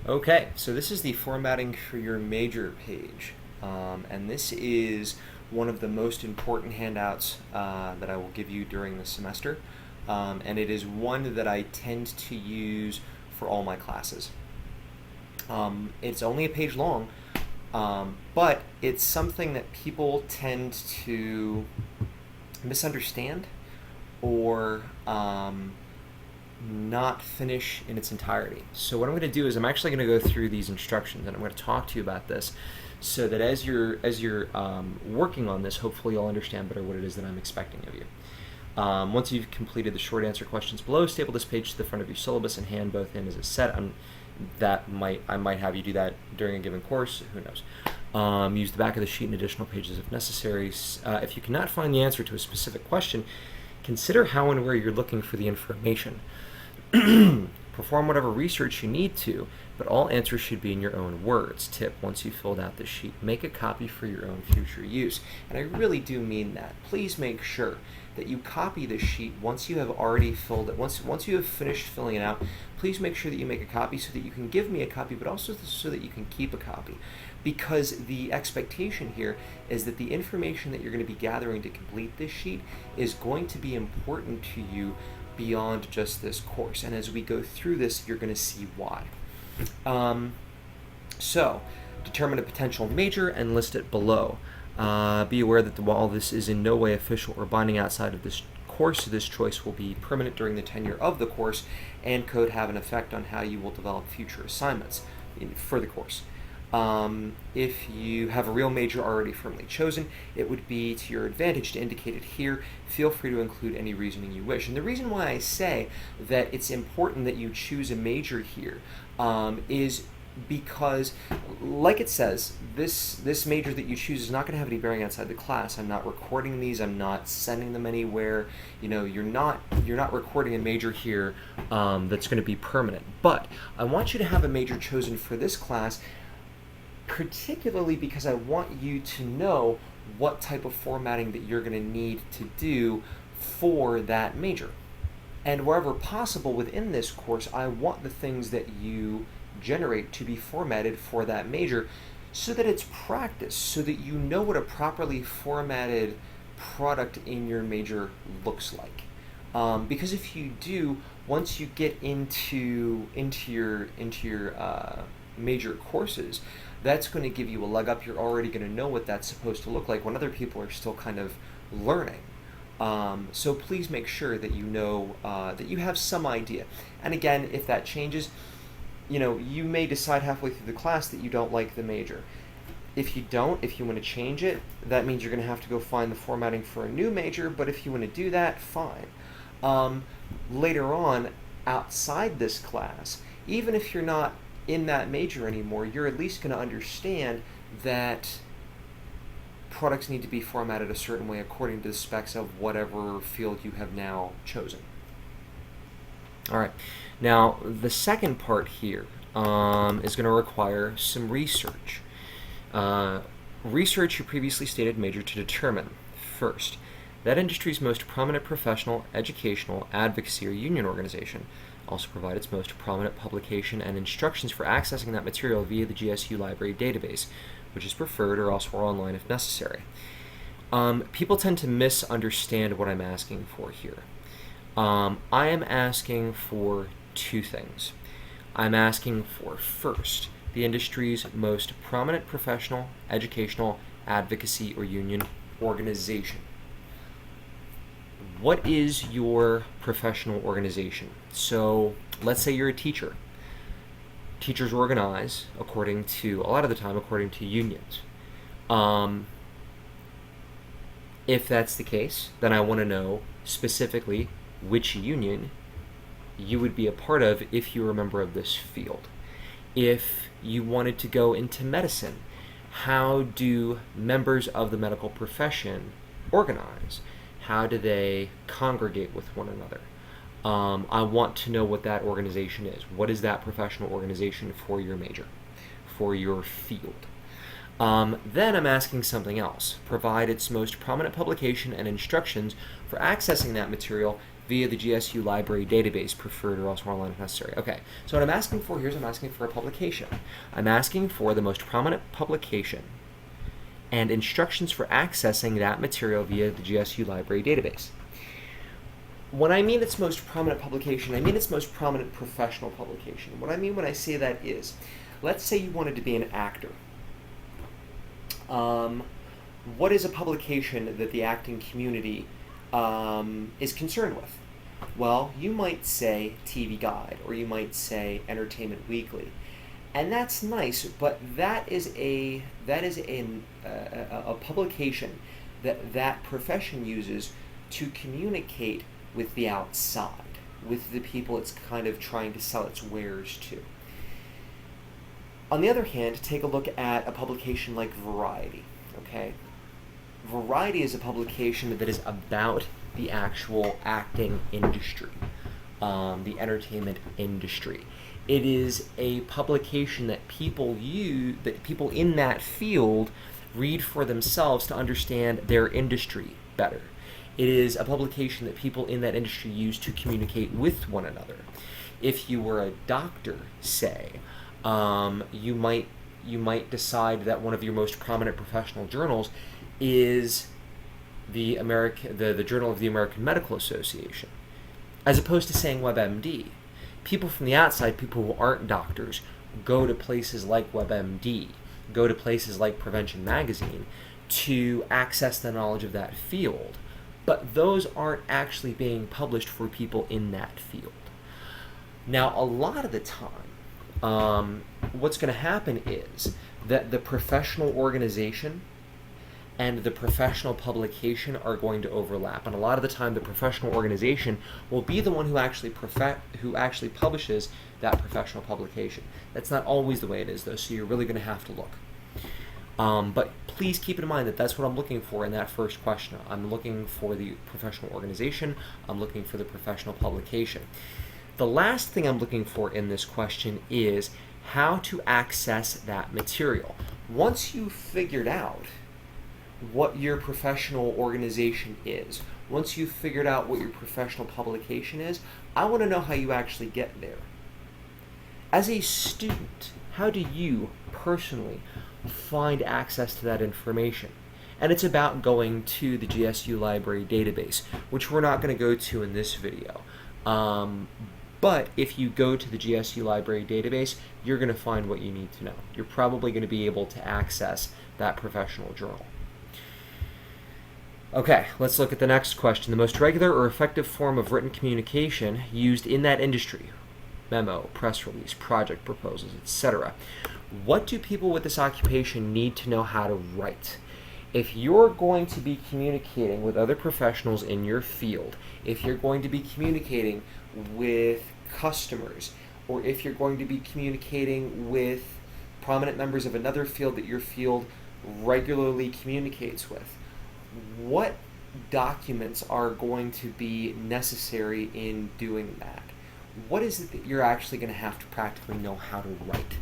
Okay, so this is the formatting for your major page, and this is one of the most important handouts that I will give you during the semester, and it is one that I tend to use for all my classes. It's only a page long, but it's something that people tend to misunderstand or not finish in its entirety. So what I'm going to do is I'm actually going to go through these instructions and I'm going to talk to you about this, so that as you're working on this, hopefully you'll understand better what it is that I'm expecting of you. Once you've completed the short answer questions below, staple this page to the front of your syllabus and hand both in as a set. I might have you do that during a given course. Who knows? Use the back of the sheet and additional pages if necessary. If you cannot find the answer to a specific question, consider how and where you're looking for the information. Perform whatever research you need to, but all answers should be in your own words. Tip: once you've filled out the sheet, make a copy for your own future use. And I really do mean that. Please make sure that you copy the sheet once you have already filled it. Once you have finished filling it out, please make sure that you make a copy so that you can give me a copy, but also so that you can keep a copy. Because the expectation here is that the information that you're going to be gathering to complete this sheet is going to be important to you beyond just this course. And as we go through this, you're going to see why. So, determine a potential major and list it below. Be aware that while this is in no way official or binding outside of this course, this choice will be permanent during the tenure of the course and could have an effect on how you will develop future assignments for the course. If you have a real major already firmly chosen, it would be to your advantage to indicate it here. Feel free to include any reasoning you wish. And the reason why I say that it's important that you choose a major here is because, like it says, this major that you choose is not going to have any bearing outside the class. I'm not recording these. I'm not sending them anywhere. You're not recording a major here that's going to be permanent. But I want you to have a major chosen for this class, particularly because I want you to know what type of formatting that you're going to need to do for that major. And wherever possible within this course, I want the things that you generate to be formatted for that major so that it's practice, so that you know what a properly formatted product in your major looks like. Because if you do, once you get into your major courses, that's going to give you a leg up. You're already going to know what that's supposed to look like when other people are still kind of learning. So please make sure that you know that you have some idea. And again, if that changes, you may decide halfway through the class that you don't like the major. If you want to change it, that means you're going to have to go find the formatting for a new major, but if you want to do that, fine. Later on, outside this class, even if you're not in that major anymore, you're at least going to understand that products need to be formatted a certain way according to the specs of whatever field you have now chosen. All right. Now, the second part here is going to require some research. Research your previously stated major to determine, first, that industry's most prominent professional, educational, advocacy, or union organization. Also provide its most prominent publication and instructions for accessing that material via the GSU library database, which is preferred, or elsewhere online if necessary. People tend to misunderstand what I'm asking for here. I am asking for two things. I'm asking for, first, the industry's most prominent professional, educational, advocacy, or union organization. What is your professional organization? So let's say you're a teacher. Teachers organize a lot of the time according to unions. If that's the case, then I want to know specifically which union you would be a part of if you were a member of this field. If you wanted to go into medicine, how do members of the medical profession organize? How do they congregate with one another? I want to know what that organization is. What is that professional organization for your major, for your field? Then I'm asking something else. Provide its most prominent publication and instructions for accessing that material via the GSU library database, preferred or else online if necessary. Okay, so what I'm asking for here is I'm asking for a publication. I'm asking for the most prominent publication and instructions for accessing that material via the GSU library database. When I mean its most prominent publication, I mean its most prominent professional publication. What I mean when I say that is, let's say you wanted to be an actor. What is a publication that the acting community is concerned with? Well, you might say TV Guide, or you might say Entertainment Weekly, and that's nice. But that is a publication that profession uses to communicate with the outside, with the people it's kind of trying to sell its wares to. On the other hand, take a look at a publication like Variety. Okay, Variety is a publication that is about the actual acting industry, the entertainment industry. It is a publication that people use, that people in that field read for themselves to understand their industry better. It is a publication that people in that industry use to communicate with one another. If you were a doctor, say, you might decide that one of your most prominent professional journals is the Journal of the American Medical Association, as opposed to saying WebMD. People from the outside, people who aren't doctors, go to places like WebMD, go to places like Prevention Magazine to access the knowledge of that field. But those aren't actually being published for people in that field. Now, a lot of the time, what's going to happen is that the professional organization and the professional publication are going to overlap, and a lot of the time the professional organization will be the one who actually publishes that professional publication. That's not always the way it is, though, so you're really going to have to look. But please keep in mind that that's what I'm looking for in that first question. I'm looking for the professional organization. I'm looking for the professional publication. The last thing I'm looking for in this question is how to access that material. Once you've figured out what your professional organization is, once you've figured out what your professional publication is, I want to know how you actually get there. As a student, how do you personally find access to that information? And it's about going to the GSU library database, which we're not going to go to in this video. But if you go to the GSU library database, you're going to find what you need to know. You're probably going to be able to access that professional journal. Okay, let's look at the next question. The most regular or effective form of written communication used in that industry: memo, press release, project proposals, etc. What do people with this occupation need to know how to write? If you're going to be communicating with other professionals in your field, if you're going to be communicating with customers, or if you're going to be communicating with prominent members of another field that your field regularly communicates with, what documents are going to be necessary in doing that? What is it that you're actually going to have to practically know how to write?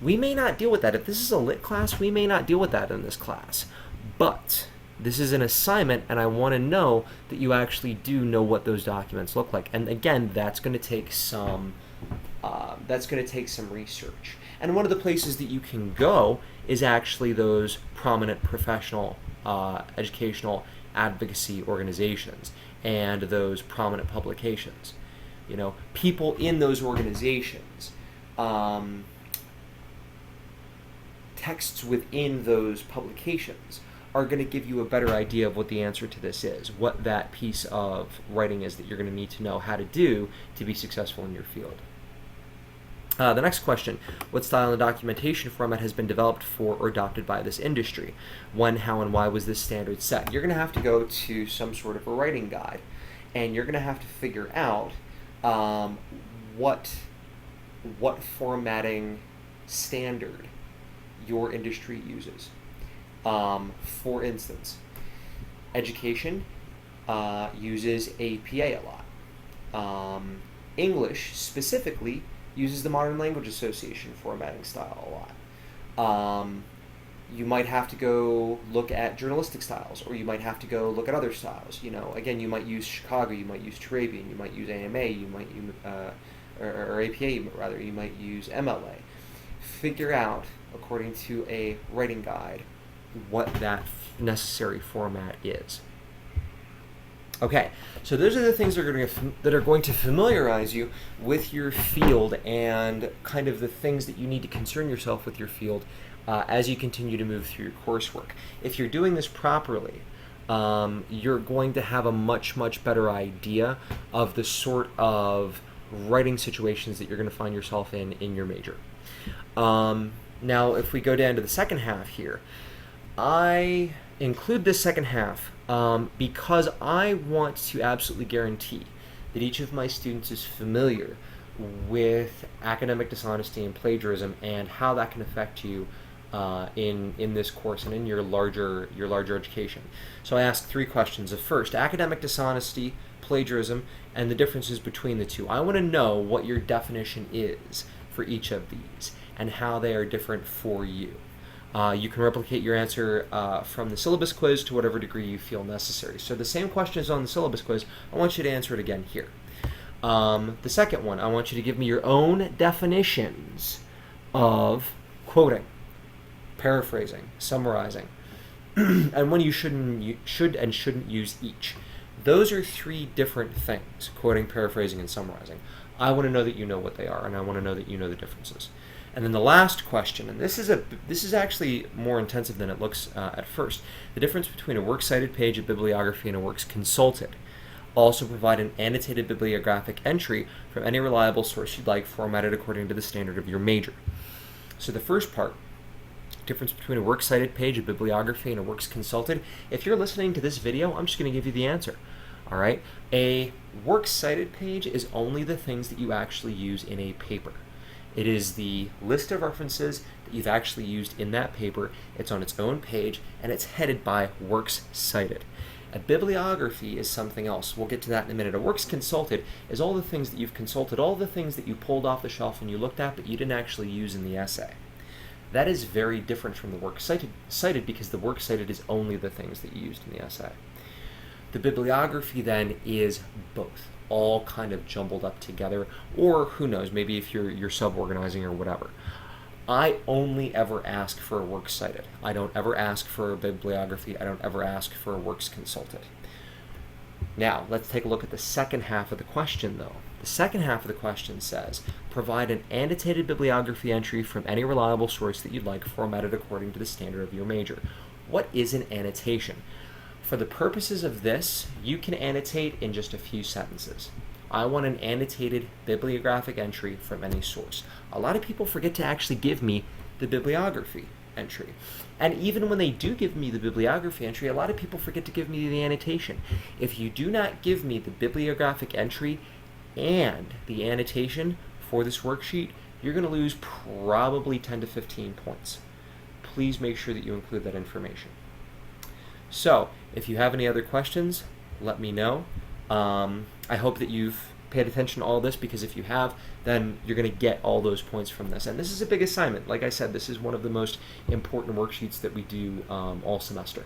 We may not deal with that. If this is a lit class, we may not deal with that in this class. But this is an assignment, and I want to know that you actually do know what those documents look like. And again, that's going to take some research. And one of the places that you can go is actually those prominent professional educational advocacy organizations and those prominent publications. You know, people in those organizations, texts within those publications are going to give you a better idea of what the answer to this is, what that piece of writing is that you're going to need to know how to do to be successful in your field. The next question: what style and documentation format has been developed for or adopted by this industry? When, how, and why was this standard set? You're going to have to go to some sort of a writing guide, and you're going to have to figure out what formatting standard your industry uses. For instance, education uses APA a lot. English specifically uses the Modern Language Association formatting style a lot. you might have to go look at journalistic styles, or you might have to go look at other styles. Again, you might use Chicago, you might use Turabian, you might use AMA, you might use, or APA rather, you might use MLA. Figure out, according to a writing guide, what that necessary format is. Okay, so those are the things that are going to familiarize you with your field and kind of the things that you need to concern yourself with your field as you continue to move through your coursework. If you're doing this properly, you're going to have a much, much better idea of the sort of writing situations that you're going to find yourself in your major. Now, if we go down to the second half here, I include this second half because I want to absolutely guarantee that each of my students is familiar with academic dishonesty and plagiarism and how that can affect you in this course and in your larger education. So I ask 3 questions. First, academic dishonesty, plagiarism, and the differences between the two. I want to know what your definition is for each of these and how they are different for you. You can replicate your answer from the syllabus quiz to whatever degree you feel necessary. So the same question is on the syllabus quiz. I want you to answer it again here. The second one, I want you to give me your own definitions of quoting, paraphrasing, summarizing, and when you should and shouldn't use each. Those are 3 different things, quoting, paraphrasing, and summarizing. I want to know that you know what they are, and I want to know that you know the differences. And then the last question, and this is actually more intensive than it looks at first, the difference between a works cited page of bibliography and a works consulted. Also provide an annotated bibliographic entry from any reliable source you'd like, formatted according to the standard of your major. So the first part, difference between a works cited page of bibliography and a works consulted. If you're listening to this video, I'm just going to give you the answer. All right? A works cited page is only the things that you actually use in a paper. It is the list of references that you've actually used in that paper. It's on its own page, and it's headed by works cited. A bibliography is something else. We'll get to that in a minute. A works consulted is all the things that you've consulted, all the things that you pulled off the shelf and you looked at, but you didn't actually use in the essay. That is very different from the works cited because the works cited is only the things that you used in the essay. The bibliography then is both, all kind of jumbled up together, or who knows, maybe if you're sub-organizing or whatever. I only ever ask for a works cited. I don't ever ask for a bibliography. I don't ever ask for a works consulted. Now, let's take a look at the second half of the question, though. The second half of the question says, provide an annotated bibliography entry from any reliable source that you'd like, formatted according to the standard of your major. What is an annotation? For the purposes of this, you can annotate in just a few sentences. I want an annotated bibliographic entry from any source. A lot of people forget to actually give me the bibliography entry. And even when they do give me the bibliography entry, a lot of people forget to give me the annotation. If you do not give me the bibliographic entry and the annotation for this worksheet, you're going to lose probably 10 to 15 points. Please make sure that you include that information. So, if you have any other questions, let me know. I hope that you've paid attention to all this, because if you have, then you're going to get all those points from this. And this is a big assignment. Like I said, this is one of the most important worksheets that we do all semester.